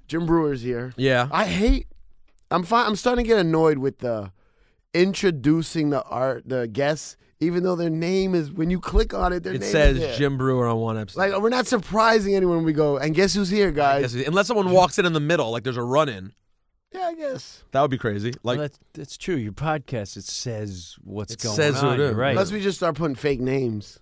Jim Breuer's here. Yeah. I'm starting to get annoyed with the introducing the guests, even though their name is, when you click on it, their name says is there. Jim Breuer on one episode. Like, we're not surprising anyone when we go, and guess who's here, guys? Unless someone walks in the middle, like there's a run-in. Yeah, I guess. That would be crazy. Like, well, that's true. Your podcast, it says what's going says on. who it is. Right. Unless we just start putting fake names.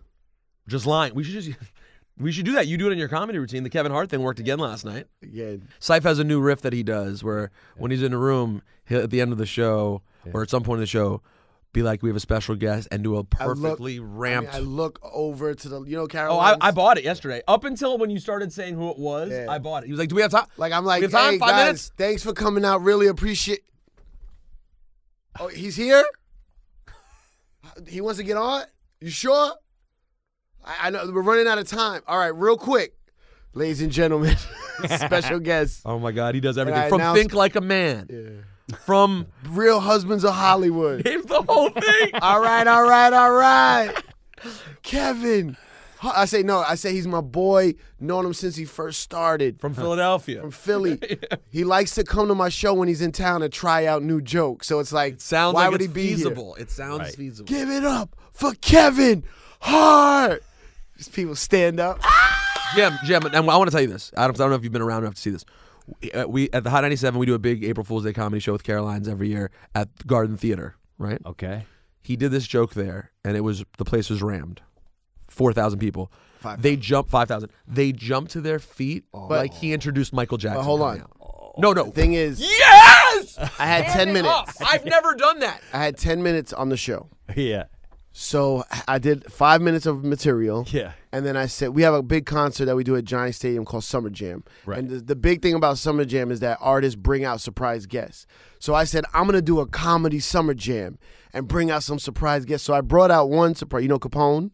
just lying. We should do that. You do it in your comedy routine. The Kevin Hart thing worked again last night. Again. Cipha has a new riff that he does where when he's in a room, he'll, at the end of the show or at some point in the show, be like, we have a special guest and do a perfectly ramped. I look over to the, Oh, Caroline's. I bought it yesterday. Up until when you started saying who it was, I bought it. He was like, do we have time? Like, I'm like, we have time? hey, 5 guys, minutes? thanks for coming out. Really appreciate. Oh, he's here? He wants to get on? You sure? I know we're running out of time. All right, real quick, ladies and gentlemen, special guest. Oh my God, he does everything. I From announced- Think Like a Man. Yeah. From Real Husbands of Hollywood. Names the whole thing. All right. Kevin. I say he's my boy. Known him since he first started. From Philadelphia. From Philly. He likes to come to my show when he's in town to try out new jokes. So it's like, Sounds why like would it's he be feasible. here? It sounds feasible. Give it up for Kevin Hart. These people stand up. Jim, and I want to tell you this. I don't know if you've been around enough to see this. We at the Hot 97, we do a big April Fool's Day comedy show with Caroline's every year at Garden Theater, right? Okay. He did this joke there, and the place was rammed. 4,000 people. 5,000. They jumped 5,000. They jumped to their feet like he introduced Michael Jackson. But hold on. No. The thing is, Yes! I had 10 minutes. I've never done that. I had 10 minutes on the show. Yeah. So I did 5 minutes of material. Yeah. And then I said, we have a big concert that we do at Giant Stadium called Summer Jam. Right. And the big thing about Summer Jam is that artists bring out surprise guests. So I said, I'm going to do a comedy Summer Jam and bring out some surprise guests. So I brought out one surprise. You know Capone?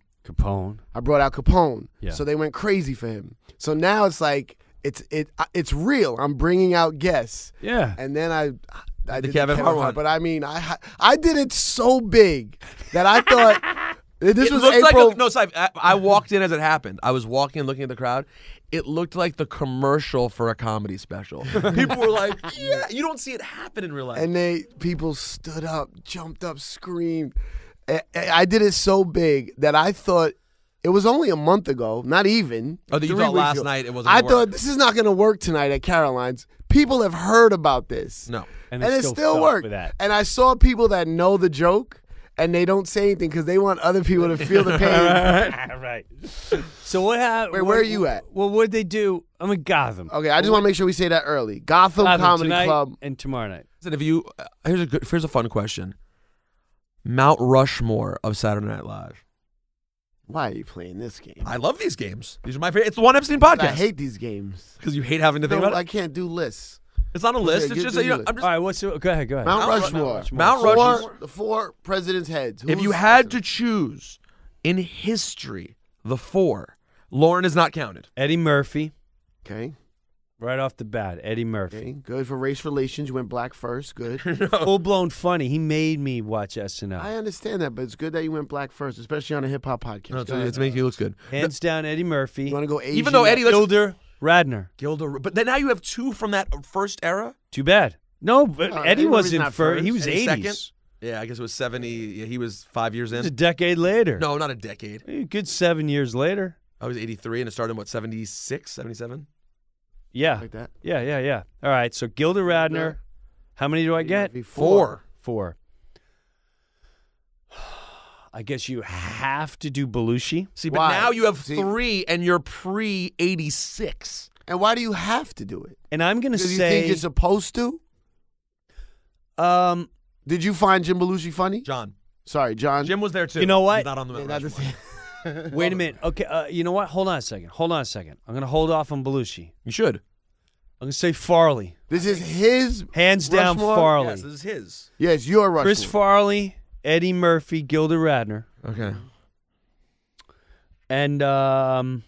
I brought out Capone. Yeah. So they went crazy for him. So now it's like, it's real. I'm bringing out guests. Yeah. And then I did Kevin Hart one. But I mean, I did it so big that I thought this was looked April. like no, Cipha, I walked in as it happened. I was walking and looking at the crowd. It looked like the commercial for a comedy special. People were like, "Yeah, you don't see it happen in real life." And people stood up, jumped up, screamed. I did it so big that I thought it was only a month ago, not even. Oh, that you 3 thought weeks last ago. night it wasn't I gonna work. thought this is not going to work tonight at Caroline's. People have heard about this. No. And it still worked. For that. And I saw people that know the joke and they don't say anything because they want other people to feel the pain. Right. So what happened? Wait, where are you at? Well, what'd they do? I'm in Gotham. Okay, I just want to make sure we say that early. Gotham Comedy tonight Club. and tomorrow night. Listen, if you here's a fun question. Mount Rushmore of Saturday Night Live. Why are you playing this game? I love these games. These are my favorite. It's the One Epstein podcast. I hate these games. because you hate having to think about I it. can't do lists. It's not a list. Yeah, It's give just me you know, the I'm just. All right, go ahead. Mount Rushmore. Mount Rushmore. The 4 presidents' heads. If you had to choose in history the 4, Lauren is not counted. Eddie Murphy, Okay. right off the bat. Eddie Murphy. Okay. Good for race relations. You went black first. Good. Full-blown funny. He made me watch SNL. I understand that, but it's good that you went black first, especially on a hip hop podcast. No, Go ahead. it's making you look good. Hands down, Eddie Murphy. You want to go Asian? Even though Eddie, Gilder Radner. but then now you have 2 from that first era. Too bad. No, but Eddie Eddie Murphy's wasn't not first. first. He was Eddie's 80s. second? Yeah, I guess it was 70. Yeah, he was 5 years It was a in. decade later. No, not a decade. A good 7 years later. I was 83 and it started in, 76, 77? Yeah. Like that. Yeah. All right, so Gilder Radner. How many do I get? 4. 4. I guess you have to do Belushi. See, but Why? now you have See- 3 and you're pre-86. And why do you have to do it? And I'm going to Because you say think you're supposed to? Did you find Jim Belushi funny? John. Sorry, John. Jim was there too. You know what? He's not on the Yeah, Mount not the Rushmore. same. wait a minute. Okay, you know what? Hold on a second. I'm going to hold off on Belushi. You should. I'm going to say Farley. This is his Hands down Rushmore? Farley. Yes, this is his. Yes, your Rushmore. Chris Farley, Eddie Murphy, Gilder Radner. Okay. And I'm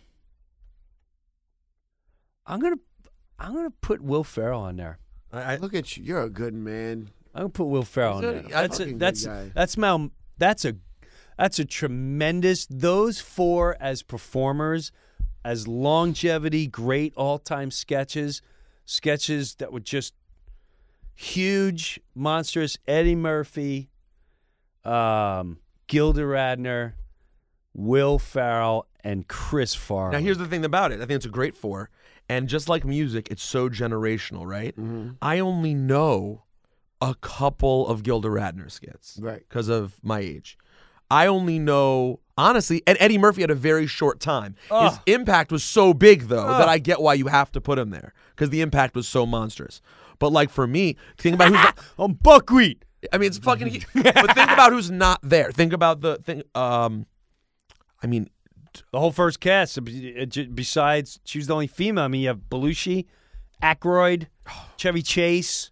gonna put Will Ferrell on there. Look at you. You're a good man. I'm gonna put Will Ferrell on there. Fucking good guy. That's a tremendous. Those 4 as performers, as longevity, great all-time sketches. sketches that were just huge, monstrous. Eddie Murphy, Gilda Radner, Will Ferrell, and Chris Farley. Now, here's the thing about it. I think it's a great four. And just like music, it's so generational, right? I only know a couple of Gilda Radner skits because of my age. I only know, honestly, and Eddie Murphy had a very short time. His impact was so big, though, that I get why you have to put him there because the impact was so monstrous. But like for me, think about who's I'm buckwheat. I mean, it's fucking. But think about who's not there. Think about the thing. I mean, the whole first cast. Besides, she was the only female. I mean, you have Belushi, Aykroyd, Chevy Chase.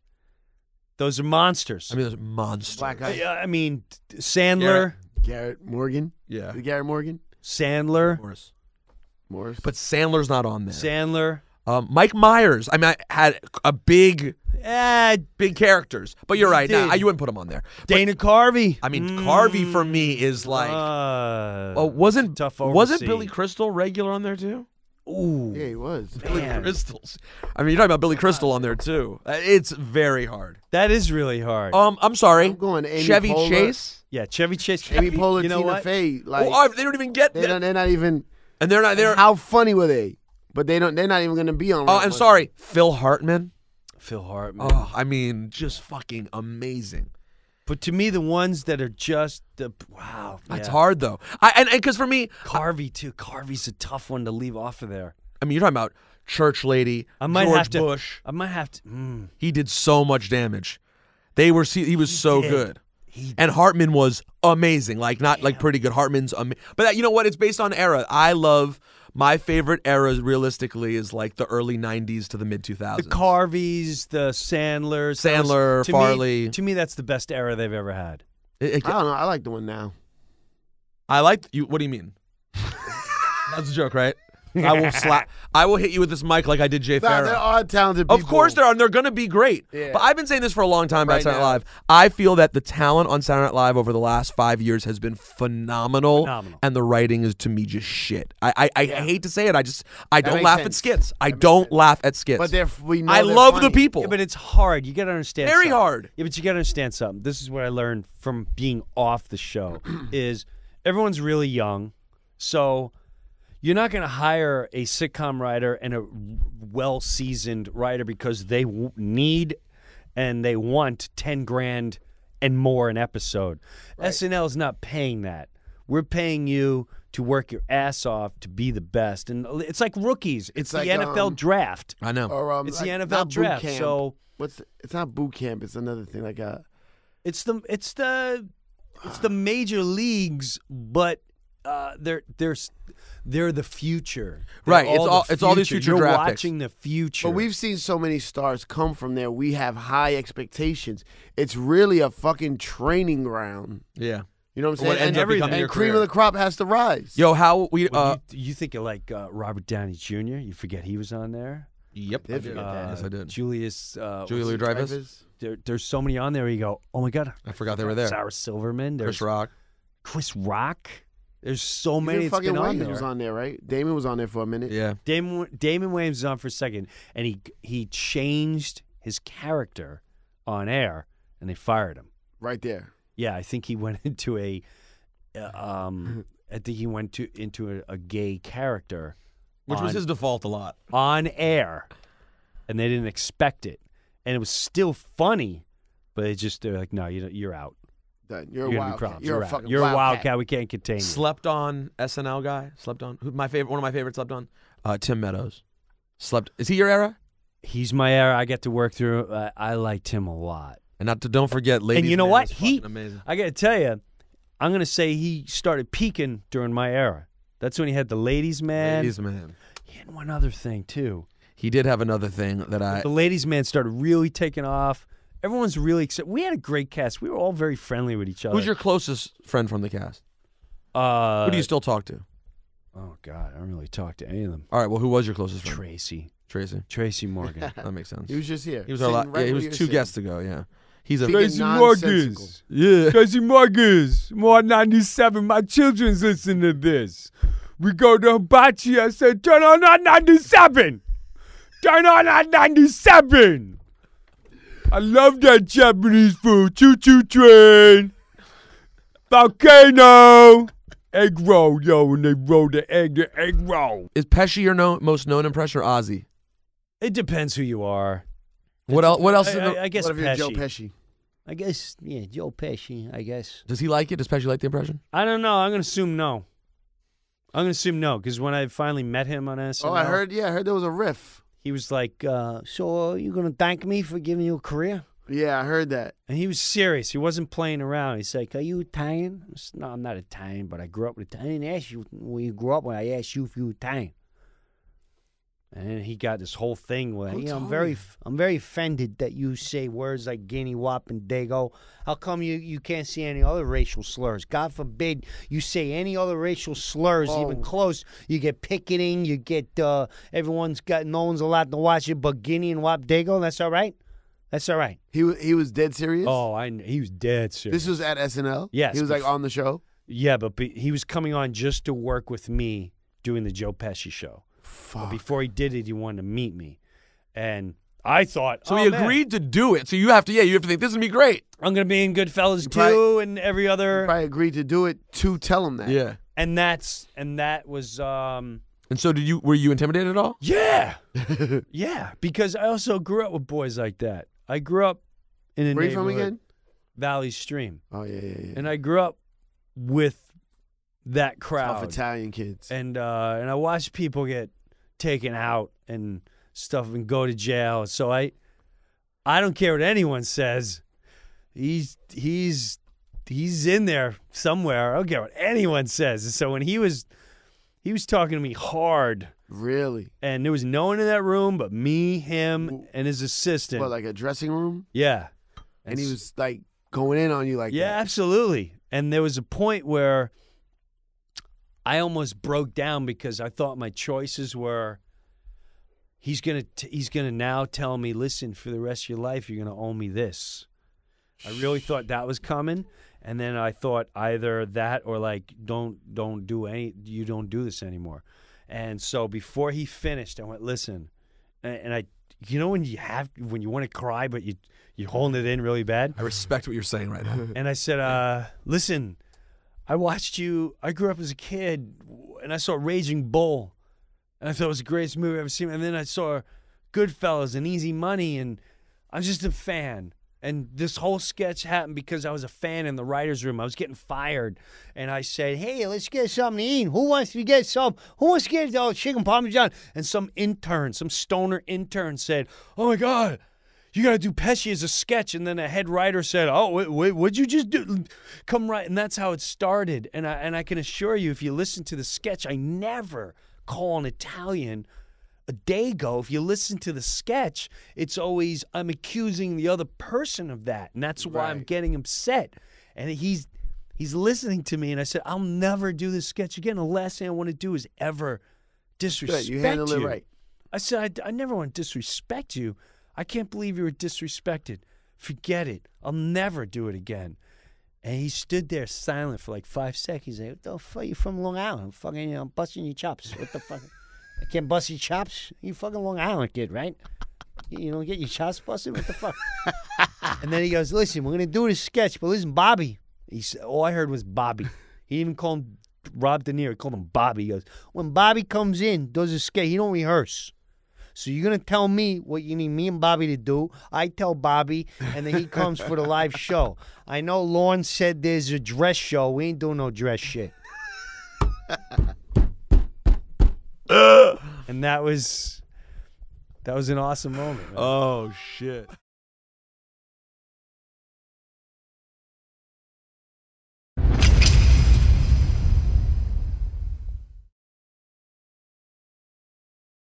Those are monsters. I mean, those are monsters. Black guy. I mean, Sandler. Garrett Morgan. Yeah. Garrett Morgan. Sandler. Morris. But Sandler's not on there. Sandler. Mike Myers. I mean, I had a big characters. But you're right. Nah, you wouldn't put him on there. Dana Carvey. I mean, Carvey for me is like. Wasn't Billy Crystal regular on there too? Ooh. Yeah, he was. Billy Crystal's. I mean, you're talking about Billy Crystal on there too. It's very hard. That is really hard. I'm sorry. I'm going Amy Chevy Poehler. Chase. Yeah, Chevy Chase. Amy Poehler, you know Tina what? Fey. Like, They don't even get. they're not even. And they're not there. How funny were they? But they're not even going to be on. Oh, and sorry, Phil Hartman. Phil Hartman. Oh, I mean, just fucking amazing. But to me, the ones that are just wow. That's hard though. And because for me, Carvey too. Carvey's a tough one to leave off of there. I mean, you're talking about Church Lady, George Bush. I might have to. He did so much damage. He was so good. And Hartman was amazing. Like not like pretty good. Hartman's amazing. But you know what? It's based on era. I love my favorite era. Realistically, is like the early '90s to the mid 2000s. The Carveys, the Sandlers, Farley. To me, that's the best era they've ever had. I don't know. I like the one now. I like you. What do you mean? That's a joke, right? I will hit you with this mic like I did Jay Farrow. There are talented people. Of course there are, and they're going to be great. Yeah. But I've been saying this for a long time about Saturday Night Live. I feel that the talent on Saturday Night Live over the last 5 years has been phenomenal. And the writing is, to me, just shit. I hate to say it. I don't laugh at skits. I don't laugh at skits. But I love the people. Yeah, but it's hard. You got to understand. Very something. hard. Yeah, but you got to understand something. This is what I learned from being off the show: is everyone's really young, so. You're not going to hire a sitcom writer and a well-seasoned writer because they need and they want 10 grand and more an episode. Right. SNL is not paying that. We're paying you to work your ass off to be the best. And it's like rookies. It's the NFL draft. I know. Or, it's the NFL draft. So it's not boot camp. It's another thing. Like it's the major leagues, but they're the future. Right. It's all these future You're draft watching the future. But we've seen so many stars come from there. We have high expectations. It's really a fucking training ground. Yeah. You know what I'm saying? What ends up becoming your cream career. of the crop has to rise. Yo, how we you think of like Robert Downey Jr. You forget he was on there. Yep. I did. Yes, I did. Julia Louis-Dreyfus. There's so many on there. You go, oh my god, I forgot they were there. Sarah Silverman. There's Chris Rock. There's so many that's fucking been on Wayans there. was on there, right? Damon was on there for a minute. Yeah. Damon Wayans was on for a second, and he changed his character on air, and they fired him. Right there. Yeah, I think he went into a into a gay character, which was his default a lot on air, and they didn't expect it, and it was still funny, but they're like, no, you're out. You're a wildcat. You're a fucking You're a wildcat. We can't contain you. Slept on SNL guy. Slept on one of my favorites. Slept on Tim Meadows. Is he your era? He's my era. I get to work through. I liked him a lot. And don't forget, Ladies. And you know Man what? fucking amazing. I got to tell you, I'm gonna say he started peaking during my era. That's when he had the Ladies Man. Ladies Man. He had one other thing too. He did have another thing that the Ladies Man started really taking off. Everyone's really excited. We had a great cast. We were all very friendly with each other. Who's your closest friend from the cast? Who do you still talk to? Oh, God. I don't really talk to any of them. All right. Well, who was your closest friend? Tracy Morgan. That makes sense. He was just here. He was he was 2 guests ago, yeah. He's a Tracy Morgan. Yeah. Tracy Morgan. More 97. My children's listening to this. We go to Hibachi. I said, turn on 97. Turn on at 97. I love that Japanese food. Choo-choo train. Volcano. Egg roll, yo, when they roll the egg roll. Is Pesci your most known impression or Ozzy? It depends who you are. What else? What else? I guess What if you're Pesci. Joe Pesci? I guess, yeah, Joe Pesci, I guess. Does he like it? Does Pesci like the impression? I don't know. I'm going to assume no. Because when I finally met him on SNL. Oh, I heard there was a riff. He was like, so you going to thank me for giving you a career? Yeah, I heard that. And he was serious. He wasn't playing around. He's like, are you Italian? I said, no, I'm not Italian, but I grew up with Italian. I didn't ask you where you grew up when I asked you if you were Italian. And then he got this whole thing where, I'm very offended that you say words like guinea, wop, and dago. How come you can't see any other racial slurs? God forbid you say any other racial slurs, even close. You get picketing, you get, no one's allowed to watch it but guinea and wop, dago. That's all right? That's all right. He was dead serious? Oh, he was dead serious. This was at SNL? Yes. He was like on the show? Yeah, but he was coming on just to work with me doing the Joe Pesci show. Fuck. But before he did it, he wanted to meet me. And I thought, so he agreed to do it. So you have to think this is going to be great. I'm going to be in Goodfellas too and every other. You probably agreed to do it to tell him that. Yeah. And that was And so were you intimidated at all? Yeah. Yeah, because I also grew up with boys like that. I grew up in a Where neighborhood. Where you from again? Valley Stream. Oh, yeah. And I grew up with that crowd. Tough Italian kids. And I watched people get taken out and stuff and go to jail. So I don't care what anyone says. He's in there somewhere. I don't care what anyone says. And so when he was talking to me hard. Really? And there was no one in that room but me, him, and his assistant. What, like a dressing room? Yeah. And he was like going in on you like that? Yeah, absolutely. And there was a point where I almost broke down because I thought my choices were he's gonna now tell me, listen, for the rest of your life you're gonna owe me this. I really thought that was coming, and then I thought either that or like you don't do this anymore. And so before he finished, I went, listen, and I, when you want to cry but you're holding it in really bad. I respect what you're saying right now. And I said, listen, I watched you. I grew up as a kid, and I saw Raging Bull, and I thought it was the greatest movie I've ever seen. And then I saw Goodfellas and Easy Money, and I'm just a fan. And this whole sketch happened because I was a fan in the writer's room. I was getting fired. And I said, hey, let's get something to eat. Who wants to get chicken parmesan? And some stoner intern said, oh, my God, you got to do Pesci as a sketch. And then a head writer said, oh, wait, what'd you just do? Come right. And that's how it started. And I can assure you, if you listen to the sketch, I never call an Italian a dago. If you listen to the sketch, it's always I'm accusing the other person of that, and that's why I'm getting upset. And he's listening to me, and I said, I'll never do this sketch again. The last thing I want to do is ever disrespect you. You handle it right. I said, I never want to disrespect you. I can't believe you were disrespected. Forget it. I'll never do it again. And he stood there silent for like 5 seconds. He's like, what the fuck? You from Long Island? Fucking, I'm busting your chops. What the fuck? I can't bust your chops. You fucking Long Island kid, right? You don't get your chops busted? What the fuck? And then he goes, listen, we're going to do this sketch, but listen, Bobby. He said, all I heard was Bobby. He didn't even call him Rob De Niro. He called him Bobby. He goes, when Bobby comes in, does a sketch, he don't rehearse. So you're going to tell me what you need me and Bobby to do. I tell Bobby, and then he comes for the live show. I know Lorne said there's a dress show. We ain't doing no dress shit. And that was an awesome moment. Man. Oh, shit.